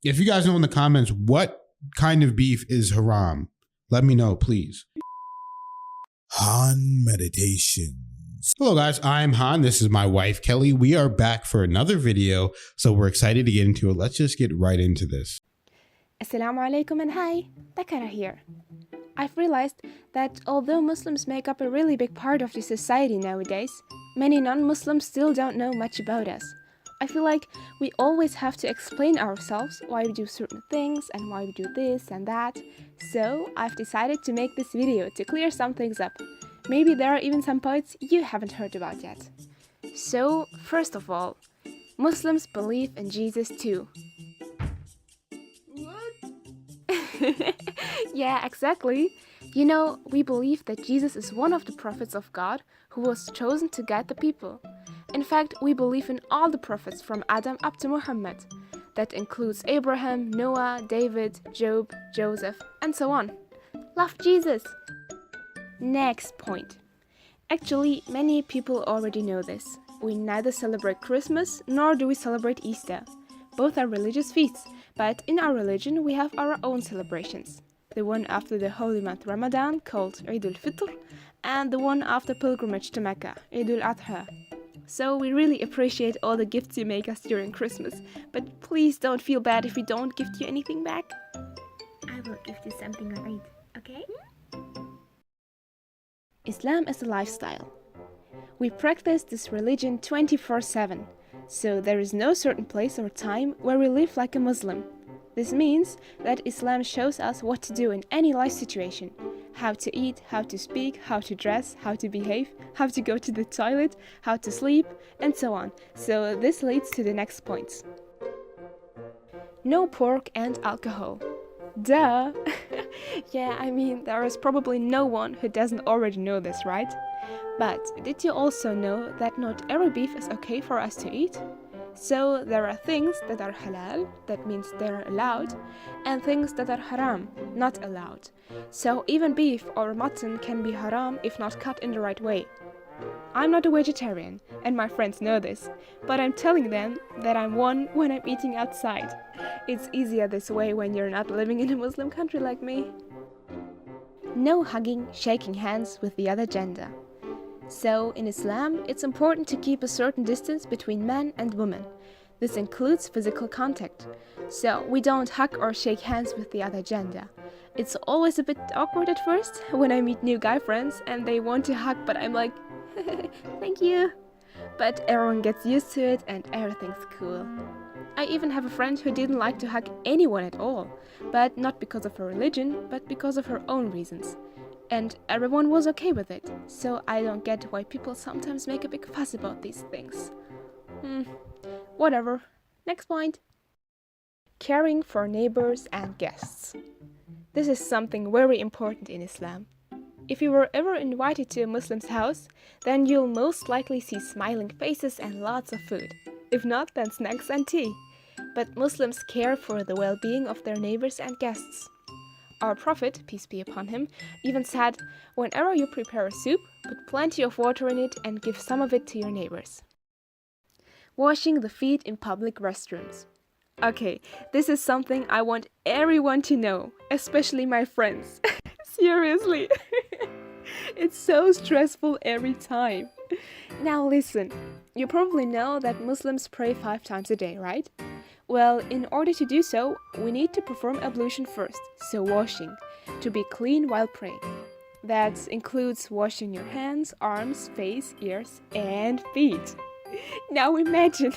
If you guys know in the comments what kind of beef is haram, let me know, please. Han Meditations. Hello guys, I'm Han. This is my wife, Kelly. We are back for another video, so we're excited to get into it. Let's just get right into this. Assalamu alaikum and hi, Takara here. I've realized that although Muslims make up a really big part of the society nowadays, many non-Muslims still don't know much about us. I feel like we always have to explain ourselves, why we do certain things and why we do this and that. So I've decided to make this video to clear some things up. Maybe there are even some points you haven't heard about yet. So, first of all, Muslims believe in Jesus too. What? Yeah, exactly. You know, we believe that Jesus is one of the prophets of God who was chosen to guide the people. In fact, we believe in all the prophets from Adam up to Muhammad. That includes Abraham, Noah, David, Job, Joseph, and so on. Love Jesus! Next point. Actually, many people already know this. We neither celebrate Christmas nor do we celebrate Easter. Both are religious feasts, but in our religion we have our own celebrations. The one after the holy month Ramadan, called Eid al-Fitr, and the one after pilgrimage to Mecca, Eid al-Adha. So we really appreciate all the gifts you make us during Christmas, but please don't feel bad if we don't gift you anything back. I will gift you something on Eid, okay? Islam is a lifestyle. We practice this religion 24/7, so there is no certain place or time where we live like a Muslim. This means that Islam shows us what to do in any life situation. How to eat, how to speak, how to dress, how to behave, how to go to the toilet, how to sleep, and so on. So this leads to the next points. No pork and alcohol. Duh! Yeah, I mean, there is probably no one who doesn't already know this, right? But did you also know that not every beef is okay for us to eat? So there are things that are halal, that means they're allowed, and things that are haram, not allowed. So even beef or mutton can be haram if not cut in the right way. I'm not a vegetarian, and my friends know this, but I'm telling them that I'm one when I'm eating outside. It's easier this way when you're not living in a Muslim country like me. No hugging, shaking hands with the other gender. So, in Islam, it's important to keep a certain distance between man and woman. This includes physical contact. So, we don't hug or shake hands with the other gender. It's always a bit awkward at first when I meet new guy friends and they want to hug, but I'm like, thank you. But everyone gets used to it and everything's cool. I even have a friend who didn't like to hug anyone at all, but not because of her religion, but because of her own reasons. And everyone was okay with it, so I don't get why people sometimes make a big fuss about these things. Whatever. Next point. Caring for neighbors and guests. This is something very important in Islam. If you were ever invited to a Muslim's house, then you'll most likely see smiling faces and lots of food. If not, then snacks and tea. But Muslims care for the well-being of their neighbors and guests. Our Prophet, peace be upon him, even said, whenever you prepare a soup, put plenty of water in it and give some of it to your neighbors. Washing the feet in public restrooms. Okay, this is something I want everyone to know, especially my friends. Seriously. It's so stressful every time. Now listen, you probably know that Muslims pray 5 times a day, right? Well, in order to do so, we need to perform ablution first, so washing, to be clean while praying. That includes washing your hands, arms, face, ears, and feet. Now imagine,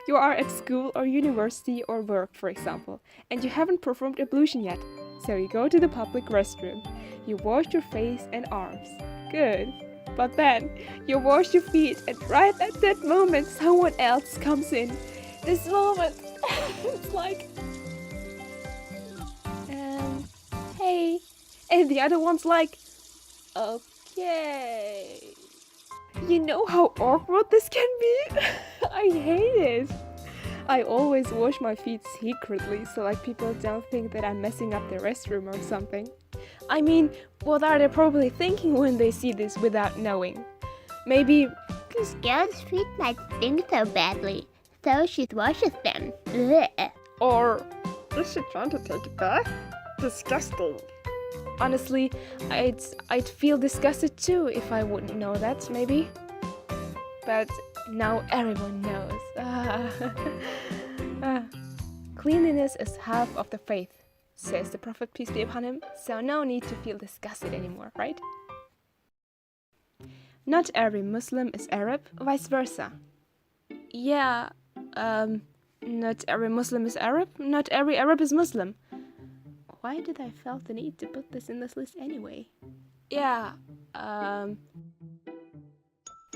you are at school or university or work, for example, and you haven't performed ablution yet. So you go to the public restroom, you wash your face and arms. Good. But then, you wash your feet and right at that moment someone else comes in. This moment, it's like, hey, and the other one's like, okay. You know how awkward this can be? I hate it. I always wash my feet secretly, so like people don't think that I'm messing up the restroom or something. I mean, what are they probably thinking when they see this without knowing? Maybe, "This girl's feet might stink so badly, so she washes them." Blech. Or Is she trying to take a bath? Disgusting. Honestly, I'd feel disgusted too if I wouldn't know that, maybe. But now everyone knows. Cleanliness is half of the faith, says the Prophet, peace be upon him, so no need to feel disgusted anymore, right? Not every Muslim is Arab, vice versa. Yeah, not every Muslim is Arab, not every Arab is Muslim. Why did I felt the need to put this in this list anyway? Yeah,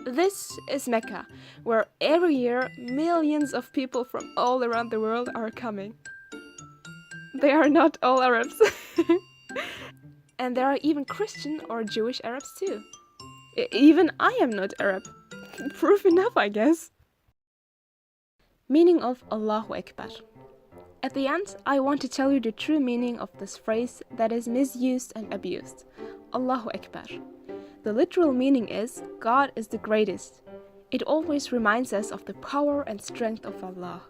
this is Mecca, where every year millions of people from all around the world are coming. They are not all Arabs. And there are even Christian or Jewish Arabs too. Even I am not Arab. Proof enough, I guess. Meaning of Allahu Akbar. At the end, I want to tell you the true meaning of this phrase that is misused and abused. Allahu Akbar. The literal meaning is, God is the greatest. It always reminds us of the power and strength of Allah.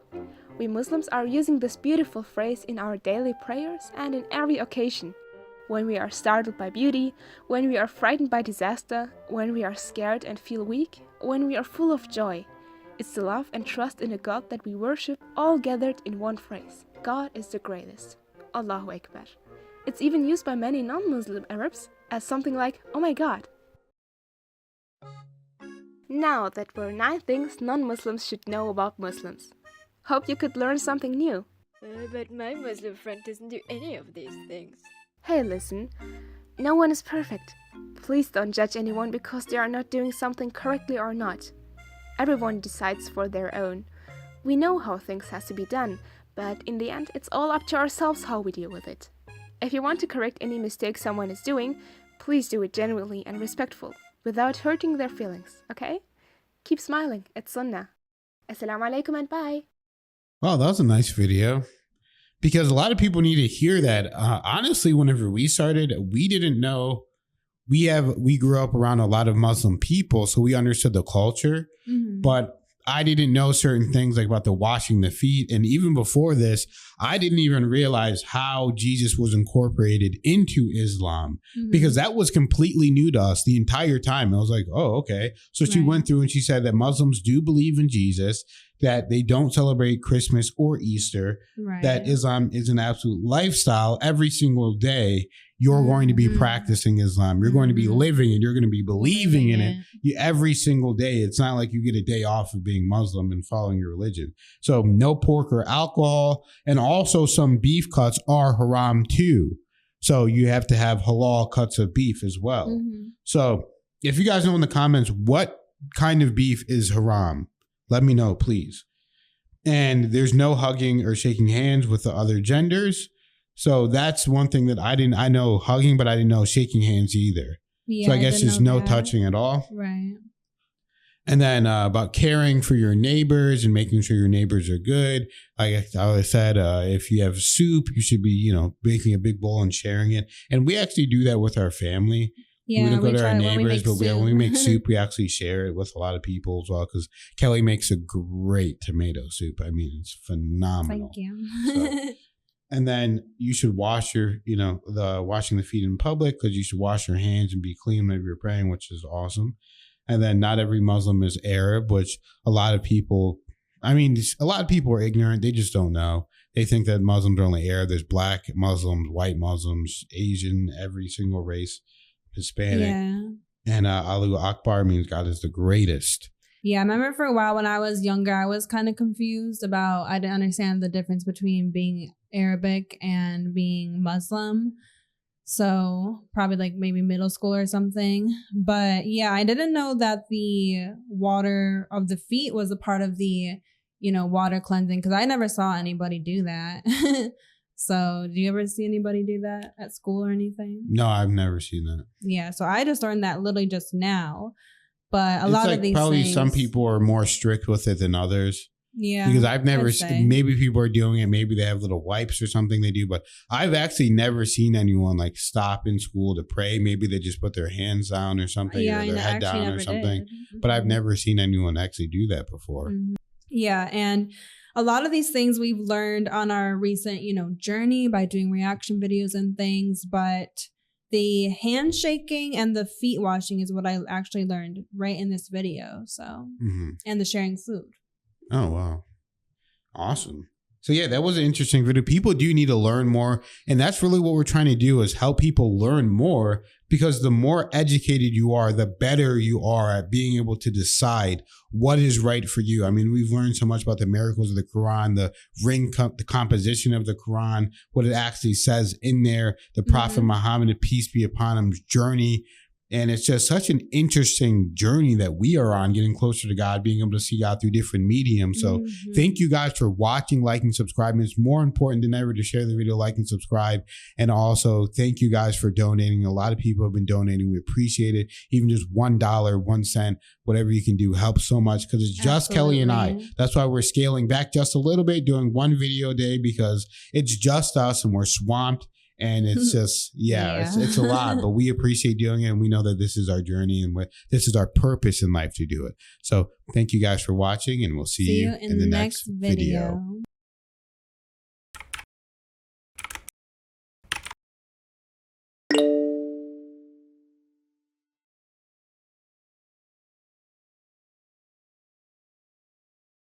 We Muslims are using this beautiful phrase in our daily prayers and in every occasion. When we are startled by beauty, when we are frightened by disaster, when we are scared and feel weak, when we are full of joy. It's the love and trust in a God that we worship, all gathered in one phrase. God is the greatest. Allahu Akbar. It's even used by many non-Muslim Arabs as something like, oh my God. Now that were 9 things non-Muslims should know about Muslims. Hope you could learn something new. But my Muslim friend doesn't do any of these things. Hey, listen. No one is perfect. Please don't judge anyone because they are not doing something correctly or not. Everyone decides for their own. We know how things has to be done, but in the end, it's all up to ourselves how we deal with it. If you want to correct any mistake someone is doing, please do it genuinely and respectful, without hurting their feelings, okay? Keep smiling, it's Sunnah. Assalamu alaikum and bye. Wow, that was a nice video. Because a lot of people need to hear that. Honestly, whenever we started, we didn't know. We grew up around a lot of Muslim people, so we understood the culture. Mm-hmm. But I didn't know certain things like about the washing the feet. And even before this, I didn't even realize how Jesus was incorporated into Islam, because that was completely new to us the entire time. I was like, oh, okay. So she went through and she said that Muslims do believe in Jesus, that they don't celebrate Christmas or Easter, that Islam is an absolute lifestyle. Every single day, you're going to be practicing Islam. You're going to be living it. You're going to be believing in it every single day. It's not like you get a day off of being Muslim and following your religion. So no pork or alcohol. And also some beef cuts are haram too. So you have to have halal cuts of beef as well. So if you guys know in the comments, what kind of beef is haram? Let me know, please. And there's no hugging or shaking hands with the other genders. So that's one thing that I know hugging, but I didn't know shaking hands either. Yeah, so I guess there's no touching at all. Right. And then about caring for your neighbors and making sure your neighbors are good. Like I said, if you have soup, you should be, making a big bowl and sharing it. And we actually do that with our family. Yeah, we don't go to our neighbors, but when we make soup, we actually share it with a lot of people as well. Because Kelly makes a great tomato soup. I mean, it's phenomenal. Thank you. So, and then you should wash your, the washing the feet in public, because you should wash your hands and be clean whenever you're praying, which is awesome. And then not every Muslim is Arab, which a lot of people are ignorant. They just don't know. They think that Muslims are only Arab. There's black Muslims, white Muslims, Asian, every single race, Hispanic. Yeah. And Allahu Akbar means God is the greatest. Yeah, I remember for a while when I was younger, I was kind of confused about, I didn't understand the difference between being Arabic and being Muslim. So probably like maybe middle school or something. But yeah, I didn't know that the water of the feet was a part of the, water cleansing, because I never saw anybody do that. So do you ever see anybody do that at school or anything? No, I've never seen that. Yeah, so I just learned that literally just now. But a lot of these probably things, some people are more strict with it than others. Yeah. Because I've never seen, maybe people are doing it. Maybe they have little wipes or something they do. But I've actually never seen anyone like stop in school to pray. Maybe they just put their hands down or something, or their head down or something. But I've never seen anyone actually do that before. Yeah. And a lot of these things we've learned on our recent, journey by doing reaction videos and things, but the handshaking and the feet washing is what I actually learned right in this video. So, and the sharing food. Oh, wow. Awesome. So yeah, that was an interesting video. People do need to learn more. And that's really what we're trying to do, is help people learn more, because the more educated you are, the better you are at being able to decide what is right for you. I mean, we've learned so much about the miracles of the Quran, the the composition of the Quran, what it actually says in there, the Prophet Muhammad, peace be upon him, journey. And it's just such an interesting journey that we are on, getting closer to God, being able to see God through different mediums. So thank you guys for watching, liking, subscribing. It's more important than ever to share the video, like, and subscribe. And also thank you guys for donating. A lot of people have been donating. We appreciate it. Even just $1, 1 cent, whatever you can do helps so much, because it's just Kelly and I. That's why we're scaling back just a little bit, doing 1 video a day, because it's just us and we're swamped. And it's just, it's a lot, but we appreciate doing it. And we know that this is our journey and this is our purpose in life to do it. So thank you guys for watching, and we'll see you in the next video.